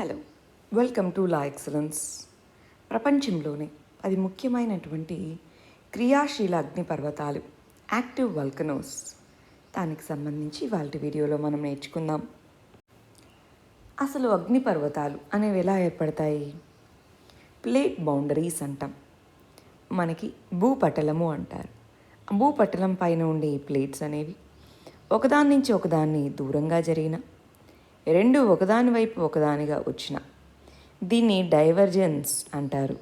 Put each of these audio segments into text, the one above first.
Hello, welcome to law excellence. ప్రపంచంలోనే అది ముఖ్యమైనటువంటి క్రియాశీల అగ్నిపర్వతాలు యాక్టివ్ వల్కనోస్, దానికి సంబంధించి వాళ్ళ వీడియోలో మనం నేర్చుకుందాం. అసలు అగ్నిపర్వతాలు అనేవి ఎలా ఏర్పడతాయి? ప్లేట్ బౌండరీస్ అంటాం. మనకి భూపటలము అంటారు. భూపటలం పైన ఉండే ప్లేట్స్ అనేవి ఒకదాని నుంచి ఒకదాన్ని దూరంగా జరిగిన రెండు ఒకదాని వైపు ఒకదానిగా వచ్చిన దీన్ని డైవర్జెన్స్ అంటారు,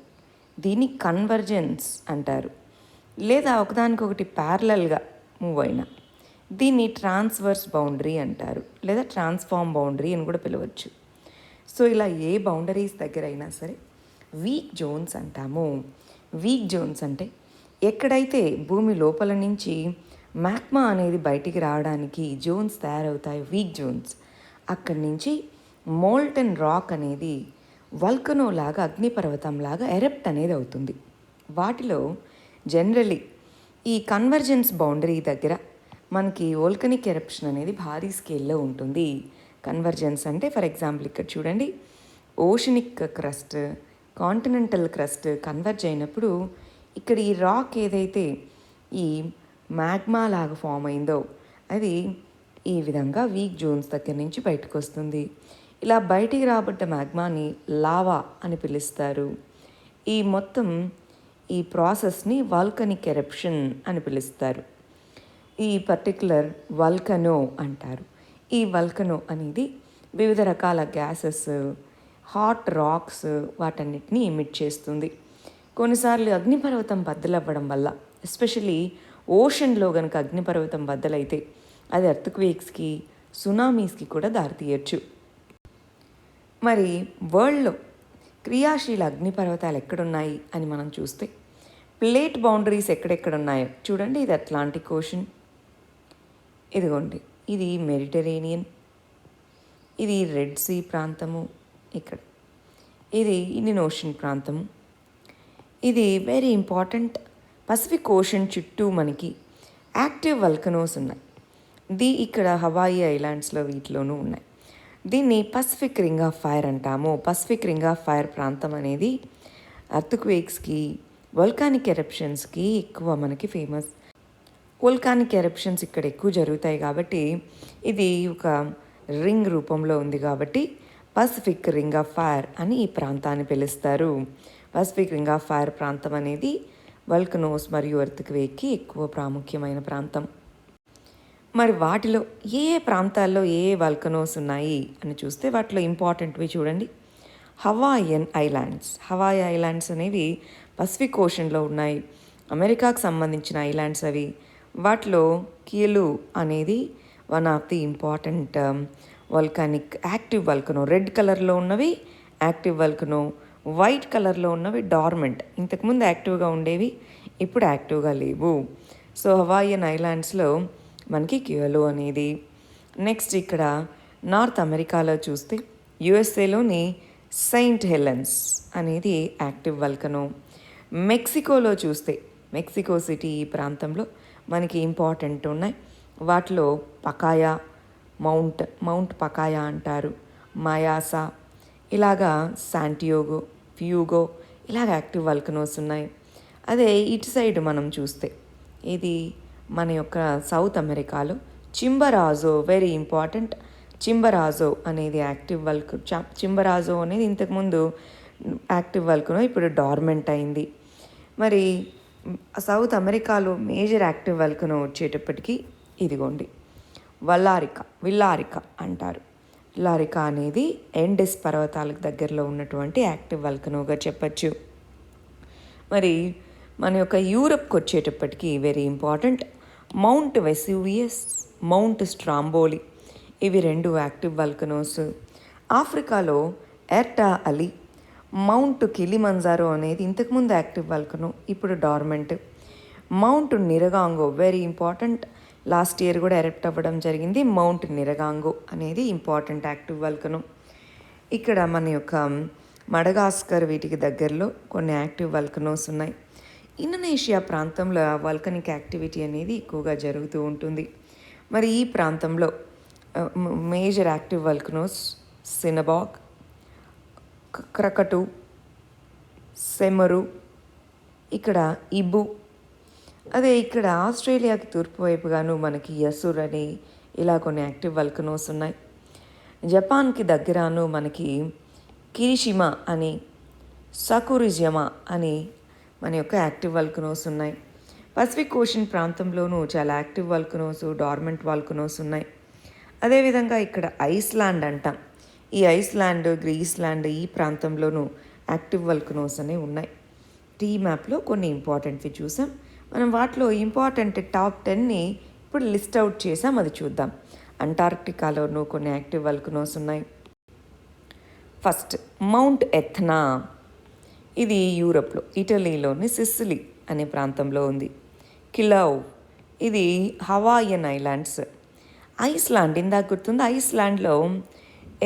దీన్ని కన్వర్జెన్స్ అంటారు. లేదా ఒకదానికొకటి ప్యారలల్గా మూవ్ అయిన దీన్ని ట్రాన్స్వర్స్ బౌండరీ అంటారు, లేదా ట్రాన్స్ఫార్మ్ బౌండరీ అని కూడా పిలవచ్చు. సో ఇలా ఏ బౌండరీస్ దగ్గర అయినా సరే వీక్ జోన్స్ అంటాము. వీక్ జోన్స్ అంటే ఎక్కడైతే భూమి లోపల నుంచి మ్యాగ్మా అనేది బయటికి రావడానికి జోన్స్ తయారవుతాయి, వీక్ జోన్స్, అక్కడి నుంచి మోల్టన్ రాక్ అనేది వల్కనో లాగా అగ్నిపర్వతం లాగా ఎరప్ట్ అనేది అవుతుంది. వాటిలో జనరలీ ఈ కన్వర్జెన్స్ బౌండరీ దగ్గర మనకి వోల్కనిక్ ఎరప్షన్ అనేది భారీ స్కేల్లో ఉంటుంది. కన్వర్జెన్స్ అంటే ఫర్ ఎగ్జాంపుల్ ఇక్కడ చూడండి, oceanic crust, continental crust converge అయినప్పుడు ఇక్కడ ఈ రాక్ ఏదైతే ఈ మ్యాగ్మా లాగా ఫామ్ అయిందో అది ఈ విధంగా వీక్ జోన్స్ దగ్గర నుంచి బయటకు వస్తుంది. ఇలా బయటికి రాబడ్డ మ్యాగ్మాని లావా అని పిలుస్తారు. ఈ మొత్తం ఈ ప్రాసెస్ని వాల్కనిక్ ఎరప్షన్ అని పిలుస్తారు. ఈ పర్టికులర్ వల్కనో అంటారు. ఈ వల్కనో అనేది వివిధ రకాల గ్యాసెస్, హాట్ రాక్స్ వాటన్నిటిని ఎమిట్ చేస్తుంది. కొన్నిసార్లు అగ్నిపర్వతం బద్దలవ్వడం వల్ల, ఎస్పెషలీ ఓషన్లో కనుక అగ్నిపర్వతం బద్దలైతే అది ఎర్త్క్వేక్స్కి, సునామీస్కి కూడా దారితీయచ్చు. మరి వరల్డ్లో క్రియాశీల అగ్నిపర్వతాలు ఎక్కడున్నాయి అని మనం చూస్తే ప్లేట్ బౌండరీస్ ఎక్కడెక్కడున్నాయో చూడండి. ఇది అట్లాంటిక్ ఓషన్, ఇదిగోండి ఇది మెడిటరేనియన్, ఇది రెడ్ సీ ప్రాంతము, ఇక్కడ ఇది ఇండియన్ ఓషన్ ప్రాంతము, ఇది వెరీ ఇంపార్టెంట్ పసిఫిక్ ఓషన్ చుట్టూ మనకి యాక్టివ్ వల్కనోస్ ఉన్నాయి. ఇక్కడ హవాయి ఐలాండ్స్లో వీటిలోనూ ఉన్నాయి. దీన్ని పసిఫిక్ రింగ్ ఆఫ్ ఫైర్ అంటాము. పసిఫిక్ రింగ్ ఆఫ్ ఫైర్ ప్రాంతం అనేది ఎర్త్క్వేక్స్కి, వల్కానిక్ ఎరప్షన్స్కి ఎక్కువ మనకి ఫేమస్. వల్కానిక్ ఎరప్షన్స్ ఇక్కడ ఎక్కువ జరుగుతాయి కాబట్టి ఇది ఒక రింగ్ రూపంలో ఉంది కాబట్టి పసిఫిక్ రింగ్ ఆఫ్ ఫైర్ అని ఈ ప్రాంతాన్ని పిలుస్తారు. పసిఫిక్ రింగ్ ఆఫ్ ఫైర్ ప్రాంతం అనేది వల్కనోస్ మరియు ఎర్త్క్వేక్కి ఎక్కువ ప్రాముఖ్యమైన ప్రాంతం. మరి వాటిలో ఏ ప్రాంతాల్లో ఏ వల్కనోస్ ఉన్నాయి అని చూస్తే వాటిలో ఇంపార్టెంట్వి చూడండి. Hawaiian islands. హవాయి ఐలాండ్స్ అనేవి పసిఫిక్ ఓషన్లో ఉన్నాయి. అమెరికాకు సంబంధించిన ఐలాండ్స్ అవి. వాటిలో కీలు అనేది one of the important వల్కానిక్ active వల్కనో. Red కలర్లో ఉన్నవి యాక్టివ్ వల్కనో, వైట్ కలర్లో ఉన్నవి డార్మెంట్. ఇంతకుముందు యాక్టివ్గా ఉండేవి, ఇప్పుడు యాక్టివ్గా లేవు. సో హవాయియన్ ఐలాండ్స్లో మనకి క్యూలో అనేది. నెక్స్ట్ ఇక్కడ నార్త్ అమెరికాలో చూస్తే యుఎస్ఏలోని సెయింట్ హెలెన్స్ అనేది యాక్టివ్ వల్కనో. మెక్సికోలో చూస్తే మెక్సికో సిటీ ఈ ప్రాంతంలో మనకి ఇంపార్టెంట్ ఉన్నాయి. వాటిలో పకాయా, మౌంట్ పకాయా అంటారు, మయాసా, ఇలాగా శాంటియాగో, ఫ్యూగో, ఇలాగ యాక్టివ్ వల్కనోస్ ఉన్నాయి. అదే ఇటు సైడ్ మనం చూస్తే ఇది మన యొక్క సౌత్ అమెరికాలో చింబరాజో, వెరీ ఇంపార్టెంట్. చింబరాజో అనేది యాక్టివ్ చింబరాజో అనేది ఇంతకుముందు యాక్టివ్ వల్కనో, ఇప్పుడు డార్మెంట్ అయింది. మరి సౌత్ అమెరికాలో మేజర్ యాక్టివ్ వల్కనో వచ్చేటప్పటికి ఇదిగోండి విల్లారికా అంటారు. విల్లారికా అనేది ఎండెస్ పర్వతాలకు దగ్గరలో ఉన్నటువంటి యాక్టివ్ వల్కనోగా చెప్పచ్చు. మరి మన యొక్క యూరప్కి వచ్చేటప్పటికి very important mount Vesuvius, mount Stromboli, ఇవి రెండు యాక్టివ్ వల్కనోస్. ఆఫ్రికాలో ఎర్టా అలీ, మౌంట్ కిలిమంజారో అనేది ఇంతకుముందు యాక్టివ్ వల్కనో, ఇప్పుడు dormant. Mount Nyiragongo very important, last year కూడా ఎరెప్ట్ అవ్వడం జరిగింది. మౌంట్ నిరగాంగో అనేది ఇంపార్టెంట్ యాక్టివ్ వల్కనో. ఇక్కడ మన యొక్క మడగాస్కర్ వీటికి దగ్గరలో కొన్ని యాక్టివ్ వల్కనోస్ ఉన్నాయి. ఇండోనేషియా ప్రాంతంలో వల్కనిక్ యాక్టివిటీ అనేది ఎక్కువగా జరుగుతూ ఉంటుంది. మరి ఈ ప్రాంతంలో మేజర్ యాక్టివ్ వల్కనోస్ సినబాగ్, క్రకటు, సెమరు, ఇక్కడ ఇబు. అదే ఇక్కడ ఆస్ట్రేలియాకి తూర్పు వైపుగాను మనకి యసుర్ అని ఇలా కొన్ని యాక్టివ్ వల్కనోస్ ఉన్నాయి. జపాన్కి దగ్గరను మనకి కిరిషిమా అని, సకురిజమా అని మన యొక్క యాక్టివ్ వల్కనోస్ ఉన్నాయి. పసిఫిక్ ఓషన్ ప్రాంతంలోనూ చాలా యాక్టివ్ వల్కనోస్, డార్మెంట్ వల్కనోస్ ఉన్నాయి. అదేవిధంగా ఇక్కడ ఐస్లాండ్ అంటాం. ఈ ఐస్లాండ్, గ్రీస్లాండ్ ఈ ప్రాంతంలోనూ యాక్టివ్ వల్కనోస్ అనేవి ఉన్నాయి. ఈ మ్యాప్లో కొన్ని ఇంపార్టెంట్వి చూసాం. మనం వాటిలో ఇంపార్టెంట్ టాప్ 10ని ఇప్పుడు లిస్ట్ అవుట్ చేసాం, అది చూద్దాం. అంటార్క్టికాలోనూ కొన్ని యాక్టివ్ వల్కనోస్ ఉన్నాయి. First mount Etna. ఇది యూరప్లో ఇటలీలోని సిసిలీ అనే ప్రాంతంలో ఉంది. కిలౌ, ఇది హవాయియన్ ఐలాండ్స్. ఐస్లాండ్, ఇందాక గుర్తుంది, ఐస్లాండ్లో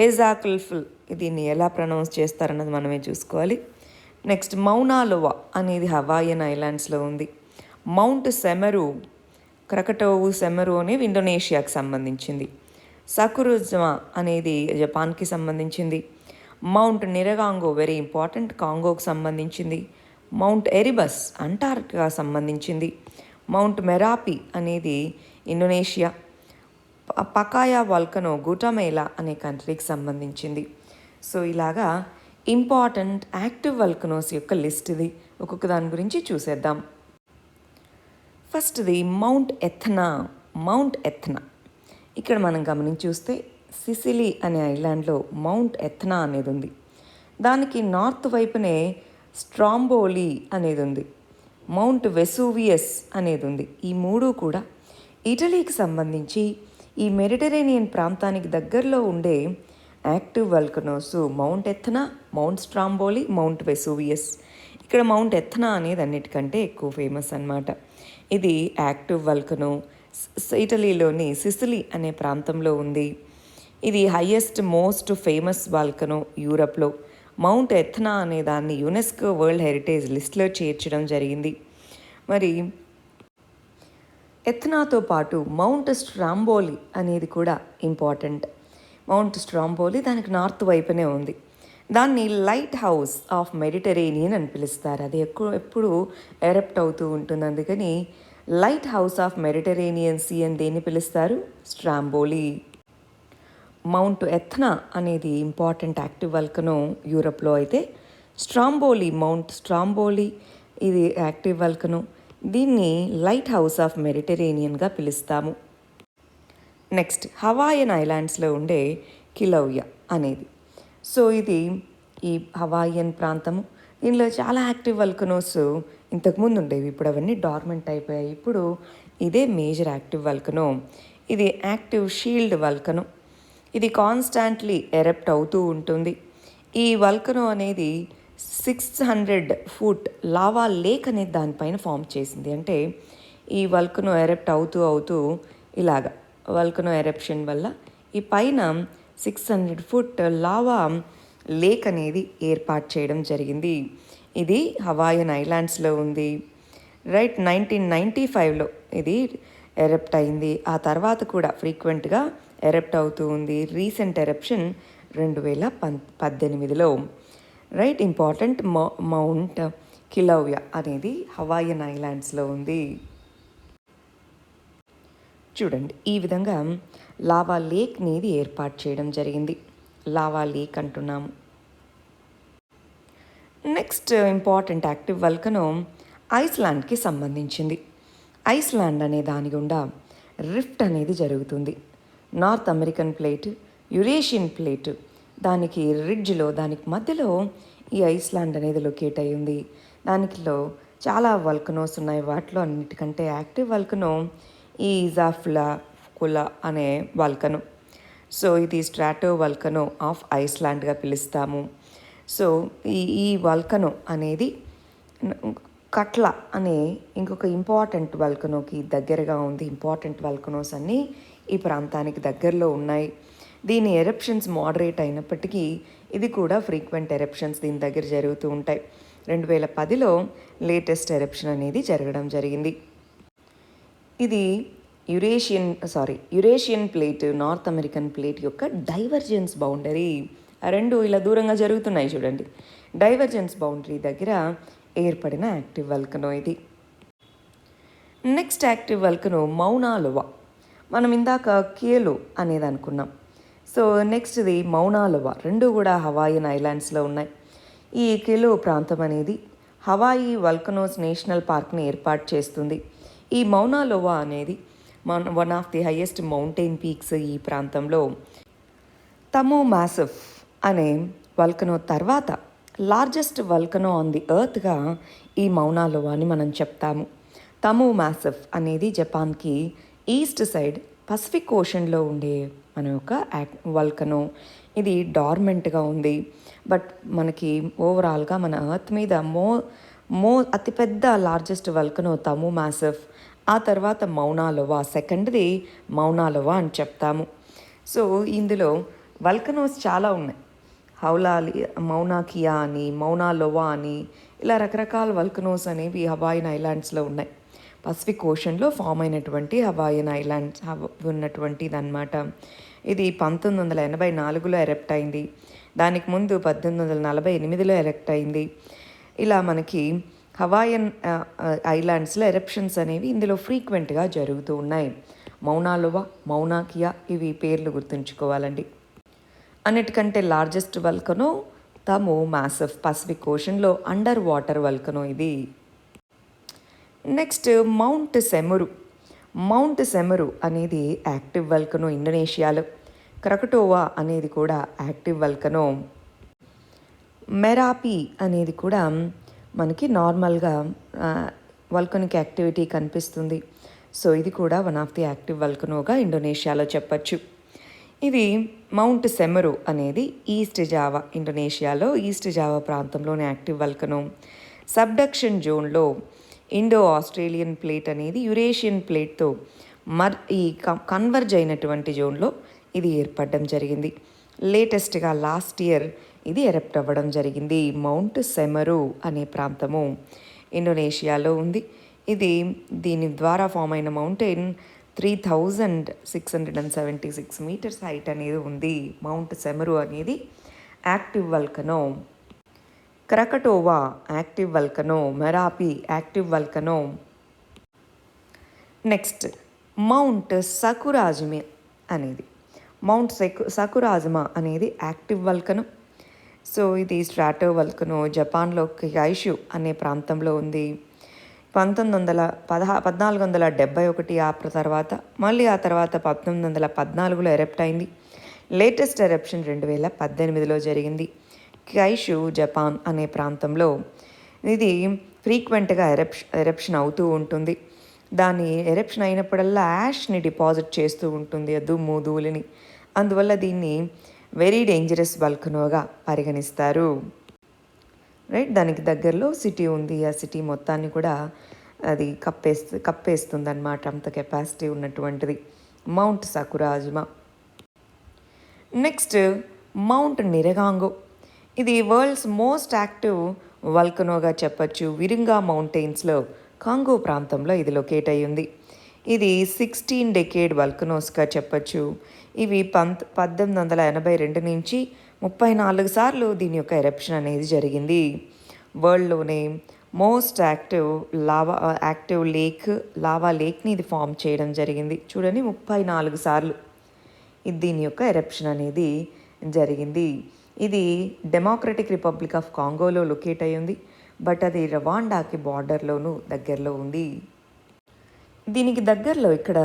ఎజాకిల్ఫుల్, దీన్ని ఎలా ప్రొనౌన్స్ చేస్తారన్నది మనమే చూసుకోవాలి. నెక్స్ట్ మౌనాలోవా అనేది హవాయియన్ ఐలాండ్స్లో ఉంది. మౌంట్ సెమెరు, క్రకటోవు, సెమెరు అనేవి ఇండోనేషియాకి సంబంధించింది. సకురుజమా అనేది జపాన్కి సంబంధించింది. మౌంట్ నిరగాంగో వెరీ ఇంపార్టెంట్, కాంగోకి సంబంధించింది. మౌంట్ ఎరిబస్ అంటార్క్టికా సంబంధించింది. మౌంట్ మెరాపి అనేది ఇండోనేషియా. పకాయా వాల్కనో గుటమేలా అనే కంట్రీకి సంబంధించింది. సో ఇలాగా ఇంపార్టెంట్ యాక్టివ్ వల్కనోస్ యొక్క లిస్ట్ ఇది. ఒక్కొక్క దాని గురించి చూసేద్దాం. ఫస్ట్ది మౌంట్ ఎత్నా. మౌంట్ ఎత్నా ఇక్కడ మనం గమనించి చూస్తే సిసిలీ అనే ఐలాండ్లో మౌంట్ ఎత్నా అనేది ఉంది. దానికి నార్త్ వైపునే స్ట్రాంబోలీ అనేది ఉంది. మౌంట్ వెసూవియస్ అనేది ఉంది. ఈ మూడు కూడా ఇటలీకి సంబంధించి ఈ మెడిటరేనియన్ ప్రాంతానికి దగ్గరలో ఉండే active volcanoes mount Etna, mount Stromboli, mount Vesuvius. ఇక్కడ మౌంట్ ఎత్నా అనేది అన్నిటికంటే ఎక్కువ ఫేమస్ అన్నమాట. ఇది యాక్టివ్ వల్కనో, ఇటలీలోని సిసిలీ అనే ప్రాంతంలో ఉంది. ఇది హైయెస్ట్ మోస్ట్ ఫేమస్ వాల్కనో యూరప్లో. మౌంట్ ఎత్నా అనే దాన్ని యునెస్కో వరల్డ్ హెరిటేజ్ లిస్ట్లో చేర్చడం జరిగింది. మరి ఎత్నాతో పాటు మౌంట్ స్ట్రాంబోలీ అనేది కూడా ఇంపార్టెంట్. మౌంట్ స్ట్రాంబోలీ దానికి నార్త్ వైపునే ఉంది. దాన్ని లైట్ హౌస్ ఆఫ్ మెడిటరేనియన్ అని పిలుస్తారు. అది ఎప్పుడు ఎరప్ట్ అవుతూ ఉంటుంది. అందుకని lighthouse of Mediterranean sea అని దేన్ని పిలుస్తారు? స్ట్రాంబోలీ. మౌంట్ ఎత్నా అనేది ఇంపార్టెంట్ యాక్టివ్ వల్కనో యూరప్లో అయితే, స్ట్రాంబోలీ, మౌంట్ స్ట్రాంబోలీ ఇది యాక్టివ్ వల్కనో. దీన్ని లైట్ హౌస్ ఆఫ్ మెడిటరేనియన్గా పిలుస్తాము. నెక్స్ట్ హవాయియన్ ఐలాండ్స్లో ఉండే కిలౌయా అనేది. సో ఇది ఈ హవాయియన్ ప్రాంతము. దీనిలో చాలా యాక్టివ్ వల్కనోస్ ఇంతకుముందు ఉండేవి, ఇప్పుడు అవన్నీ డార్మెంట్ అయిపోయాయి. ఇప్పుడు ఇదే మేజర్ యాక్టివ్ వల్కనో. ఇది యాక్టివ్ షీల్డ్ వల్కనో. ఇది కాన్స్టాంట్లీ ఎరప్ట్ అవుతూ ఉంటుంది. ఈ వల్కనో అనేది 600 ఫుట్ లావా లేక్ అనేది దానిపైన ఫామ్ చేసింది. అంటే ఈ వల్కనో ఎరప్ట్ అవుతూ ఇలాగా వల్కనో ఎరప్షన్ వల్ల ఈ పైన 600 ఫుట్ లావా లేక్ అనేది ఏర్పాటు చేయడం జరిగింది. ఇది హవాయియన్ ఐలాండ్స్లో ఉంది. రైట్, 1995లో ఇది ఎరప్ట్ అయింది. ఆ తర్వాత కూడా ఫ్రీక్వెంట్గా ఎరప్ట్ అవుతూ ఉంది. రీసెంట్ ఎరప్షన్ 2018లో. రైట్, ఇంపార్టెంట్ మౌంట్ కిలౌయా అనేది హవాయియన్ ఐలాండ్స్లో ఉంది. చూడండి, ఈ విధంగా లావా లేక్ని ఇది ఏర్పాటు చేయడం జరిగింది. లావా లేక్ అంటున్నాము. నెక్స్ట్ ఇంపార్టెంట్ యాక్టివ్ వల్కనో ఐస్లాండ్కి సంబంధించింది. ఐస్లాండ్ అనే దాని గుండా రిఫ్ట్ అనేది జరుగుతుంది. North American plate, Eurasian plate, దానికి రిడ్జ్లో, దానికి మధ్యలో ఈ ఐస్లాండ్ అనేది లొకేట్ అయి ఉంది. దానిలో చాలా వల్కనోస్ ఉన్నాయి. వాటిలో అన్నిటికంటే యాక్టివ్ వల్కనో ఈ ఎయ్జాఫ్యాల్లjökull అనే వల్కనో. సో ఇది స్ట్రాటో వల్కనో ఆఫ్ ఐస్లాండ్గా పిలుస్తాము. సో ఈ వల్కనో అనేది కట్ల అనే ఇంకొక ఇంపార్టెంట్ వల్కనోకి దగ్గరగా ఉంది. ఇంపార్టెంట్ వల్కనోస్ అన్నీ ఈ ప్రాంతానికి దగ్గరలో ఉన్నాయి. దీని ఎరప్షన్స్ మోడరేట్ అయినప్పటికీ ఇది కూడా ఫ్రీక్వెంట్ ఎరప్షన్స్ దీని దగ్గర జరుగుతూ ఉంటాయి. 2010లో లేటెస్ట్ ఎరప్షన్ అనేది జరగడం జరిగింది. ఇది Eurasian plate, north American plate యొక్క డైవర్జెన్స్ బౌండరీ ఆ రెండు ఇలా దూరంగా జరుగుతున్నాయి చూడండి. డైవర్జెన్స్ బౌండరీ దగ్గర ఏర్పడిన యాక్టివ్ వల్కనో ఇది. Next active volcano Mauna Loa. మనం ఇందాక కేలో అనేది అనుకున్నాం. సో నెక్స్ట్ది మౌనా లోవా. రెండు కూడా హవాయియన్ ఐలాండ్స్లో ఉన్నాయి. ఈ కేలో ప్రాంతం అనేది హవాయి వల్కనోస్ నేషనల్ పార్క్ని ఏర్పాటు చేస్తుంది. ఈ మౌనా లోవా అనేది one of the highest mountain peaks ఈ ప్రాంతంలో. తమో మ్యాసివ్ అనే వల్కనో తర్వాత లార్జెస్ట్ వల్కనో ఆన్ ది ఎర్త్గా ఈ మౌనా లోవాని మనం చెప్తాము. తమో మ్యాసివ్ అనేది జపాన్కి ఈస్ట్ సైడ్ పసిఫిక్ ఓషన్లో ఉండే మన యొక్క వల్కనో. ఇది డార్మెంట్గా ఉంది. బట్ మనకి ఓవరాల్గా మన ఎర్త్ మీద అతిపెద్ద లార్జెస్ట్ వల్కనో తమో మ్యాసివ్. ఆ తర్వాత మౌనా లోవా, సెకండ్ది మౌనా లోవా అని చెప్తాము. సో ఇందులో వల్కనోస్ చాలా ఉన్నాయి. మౌనా కియా అని, మౌనా లోవా అని, ఇలా రకరకాల వల్కనోస్ అనేవి హవాయియన్ ఐలాండ్స్లో ఉన్నాయి. పసిఫిక్ ఓషన్లో ఫామ్ అయినటువంటి హవాయియన్ ఐలాండ్స్ ఉన్నటువంటిది అనమాట. ఇది 1984లో ఎరెప్ట్ అయింది. దానికి ముందు 1848లో ఎరెక్ట్ అయింది. ఇలా మనకి హవాయియన్ ఐలాండ్స్లో ఎరప్షన్స్ అనేవి ఇందులో ఫ్రీక్వెంట్గా జరుగుతూ ఉన్నాయి. మౌనా లోవా, మౌనా కియా, ఇవి పేర్లు గుర్తుంచుకోవాలండి. అన్నిటికంటే లార్జెస్ట్ వల్కనో తమో మ్యాసివ్, పసిఫిక్ ఓషన్లో అండర్ వాటర్ వల్కనో ఇది. Next mount Semeru. Mount Semeru అనేది యాక్టివ్ వల్కనో ఇండోనేషియాలో. క్రకటోవా అనేది కూడా యాక్టివ్ వల్కనో. మెరాపి అనేది కూడా మనకి నార్మల్గా వల్కనిక్ యాక్టివిటీ కనిపిస్తుంది. సో ఇది కూడా వన్ ఆఫ్ ది యాక్టివ్ వల్కనోగా ఇండోనేషియాలో చెప్పచ్చు. ఇది మౌంట్ సెమెరు అనేది ఈస్ట్ జావా, ఇండోనేషియాలో ఈస్ట్ జావా ప్రాంతంలోని యాక్టివ్ వల్కనో. సబ్డక్షన్ జోన్లో ఇండో ఆస్ట్రేలియన్ ప్లేట్ అనేది యురేషియన్ ప్లేట్తో ఈ కన్వర్జ్ అయినటువంటి జోన్లో ఇది ఏర్పడడం జరిగింది. లేటెస్ట్గా లాస్ట్ ఇయర్ ఇది ఎరప్ట్ అవ్వడం జరిగింది. మౌంట్ సెమెరు అనే ప్రాంతము ఇండోనేషియాలో ఉంది. దీని ద్వారా ఫామ్ అయిన మౌంటైన్ 3676 మీటర్స్ హైట్ అనేది ఉంది. మౌంట్ సెమెరు అనేది active volcano. Krakatoa active volcano, Merapi active volcano. Next mount Sakurajima అనేది సకురాజిమా అనేది యాక్టివ్ వల్కనో. సో ఇది స్ట్రాటో వల్కనో. జపాన్లో కైషు అనే ప్రాంతంలో ఉంది. 1471 ఆ తర్వాత మళ్ళీ ఆ తర్వాత 1914లో ఎరప్ట్ అయింది. లేటెస్ట్ ఎరప్షన్ 2018లో జరిగింది. కైషు జపాన్ అనే ప్రాంతంలో. ఇది ఫ్రీక్వెంట్గా ఎరప్షన్ అవుతూ ఉంటుంది. దాని ఎరప్షన్ అయినప్పుడల్లా యాష్ని డిపాజిట్ చేస్తూ ఉంటుంది, దుమ్ము ధూళిని. అందువల్ల దీన్ని వెరీ డేంజరస్ వల్కనోగా పరిగణిస్తారు. రైట్, దానికి దగ్గరలో సిటీ ఉంది. ఆ సిటీ మొత్తాన్ని కూడా అది కప్పేస్తుంది అన్నమాట. అంత కెపాసిటీ ఉన్నటువంటిది mount Sakurajima. Next mount Nyiragongo. ఇది వరల్డ్స్ మోస్ట్ యాక్టివ్ వల్కనోగా చెప్పచ్చు. విరింగా మౌంటైన్స్లో కాంగో ప్రాంతంలో ఇది లొకేట్ అయి ఉంది. ఇది 16 డెకేడ్ వల్కనోస్గా చెప్పచ్చు. ఇవి 1882 నుంచి 34 సార్లు దీని యొక్క ఎరప్షన్ అనేది జరిగింది. వరల్డ్లోనే మోస్ట్ యాక్టివ్ లావా లేక్ని ఇది ఫామ్ చేయడం జరిగింది. చూడండి, 34 సార్లు దీని యొక్క ఎరప్షన్ అనేది జరిగింది. ఇది డెమోక్రటిక్ రిపబ్లిక్ ఆఫ్ కాంగోలో లొకేట్ అయి ఉంది. బట్ అది రవాండాకి బార్డర్లోనూ దగ్గరలో ఉంది. దీనికి దగ్గరలో ఇక్కడ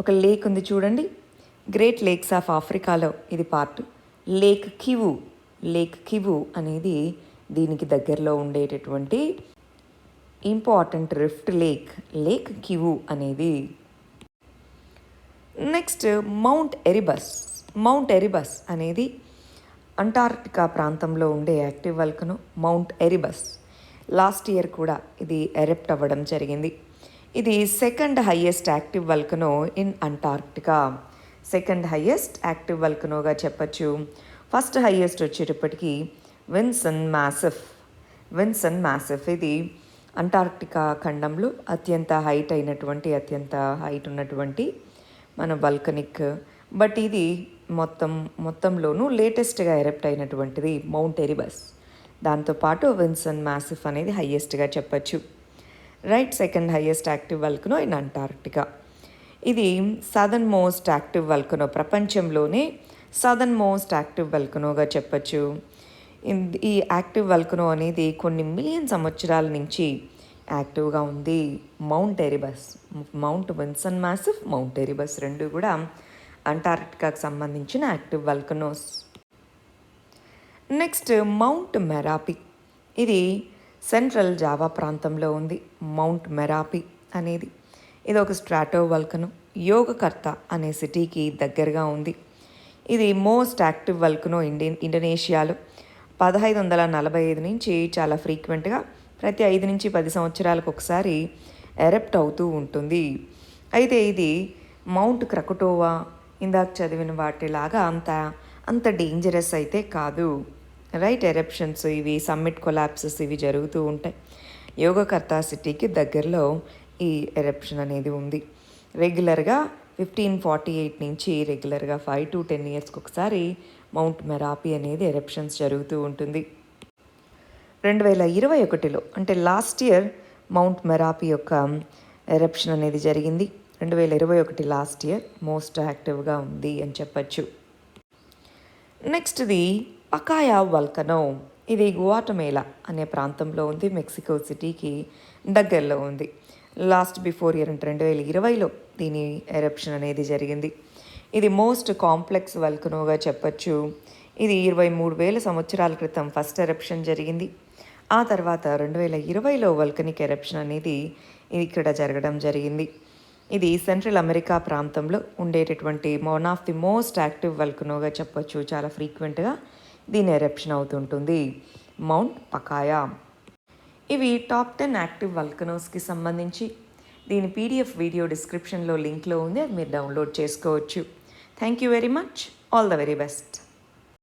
ఒక లేక్ ఉంది చూడండి. గ్రేట్ లేక్స్ ఆఫ్ ఆఫ్రికాలో ఇది పార్ట్. లేక్ కివు అనేది దీనికి దగ్గరలో ఉండేటటువంటి ఇంపార్టెంట్ రిఫ్ట్ లేక్ కివు అనేది. నెక్స్ట్ మౌంట్ ఎరిబస్ అనేది అంటార్క్టికా ప్రాంతంలో ఉండే active volcano. Mount Erebus last year కూడా ఇది ఎరెప్ట్ అవ్వడం జరిగింది. ఇది second highest active volcano in Antarctica. Second highest active వల్కనోగా చెప్పచ్చు. ఫస్ట్ హైయెస్ట్ వచ్చేటప్పటికి విన్సన్ మ్యాసిఫ్. ఇది అంటార్క్టికా ఖండంలో అత్యంత హైట్ ఉన్నటువంటి మన వల్కనిక్. బట్ ఇది మొత్తంలోనూ లేటెస్ట్గా ఎరప్ట్ అయినటువంటిది మౌంట్ ఎరిబస్. దాంతోపాటు విన్సన్ మ్యాసిఫ్ అనేది హయ్యెస్ట్గా చెప్పచ్చు. Right, second highest active volcano in Antarctica. ఇది సదర్న్ మోస్ట్ యాక్టివ్ వల్కనో, ప్రపంచంలోనే సదర్న్ మోస్ట్ యాక్టివ్ వల్కనోగా చెప్పచ్చు. ఈ యాక్టివ్ వల్కనో అనేది కొన్ని మిలియన్ సంవత్సరాల నుంచి యాక్టివ్గా ఉంది. మౌంట్ ఎరిబస్, మౌంట్ విన్సన్ మ్యాసిఫ్, మౌంట్ ఎరిబస్ రెండు కూడా అంటార్క్టికాకు సంబంధించిన active volcanoes. Next mount Merapi. ఇది సెంట్రల్ జావా ప్రాంతంలో ఉంది. మౌంట్ మెరాపి అనేది ఇది ఒక స్ట్రాటో వల్కనో. యోగకర్త అనే సిటీకి దగ్గరగా ఉంది. ఇది మోస్ట్ యాక్టివ్ వల్కనో ఇండోనేషియాలో. 1545 నుంచి చాలా ఫ్రీక్వెంట్గా ప్రతి 5 నుంచి 10 సంవత్సరాలకు ఒకసారి ఎరప్ట్ అవుతూ ఉంటుంది. అయితే ఇది మౌంట్ క్రకటోవా ఇందాక చదివిన వాటిలాగా అంత డేంజరస్ అయితే కాదు. రైట్, ఎరప్షన్స్ ఇవి సమ్మిట్ కొలాప్సెస్ ఇవి జరుగుతూ ఉంటాయి. యోగకర్త సిటీకి దగ్గరలో ఈ ఎరప్షన్ అనేది ఉంది. రెగ్యులర్గా 1548 నుంచి రెగ్యులర్గా 5 to 10 yearsకి ఒకసారి మౌంట్ మెరాపి అనేది ఎరప్షన్స్ జరుగుతూ ఉంటుంది. 2021లో అంటే లాస్ట్ ఇయర్ మౌంట్ మెరాపి యొక్క ఎరప్షన్ అనేది జరిగింది. 2021 లాస్ట్ ఇయర్ మోస్ట్ యాక్టివ్గా ఉంది అని చెప్పచ్చు. నెక్స్ట్ది పకాయా వల్కనో. ఇది గువాటమేలా అనే ప్రాంతంలో ఉంది. మెక్సికో సిటీకి దగ్గరలో ఉంది. బిఫోర్ ఇయర్ అంటే 2020లో దీని ఎరప్షన్ అనేది జరిగింది. ఇది మోస్ట్ కాంప్లెక్స్ వల్కనోగా చెప్పచ్చు. ఇది 23,000 సంవత్సరాల క్రితం ఫస్ట్ ఎరప్షన్ జరిగింది. ఆ తర్వాత 2020లో వల్కనిక్ ఎరప్షన్ అనేది ఇక్కడ జరగడం జరిగింది. ఇది సెంట్రల్ అమెరికా ప్రాంతంలో ఉండేటటువంటి one of the most active వల్కనోగా చెప్పచ్చు. చాలా ఫ్రీక్వెంట్గా దీని ఎరప్షన్ అవుతుంటుంది, మౌంట్ పకాయా. ఇవి టాప్ 10 యాక్టివ్ వల్కనోస్కి సంబంధించి. దీని PDF వీడియో డిస్క్రిప్షన్లో లింక్లో ఉంది, అది మీరు డౌన్లోడ్ చేసుకోవచ్చు. Thank you very much. All the very best.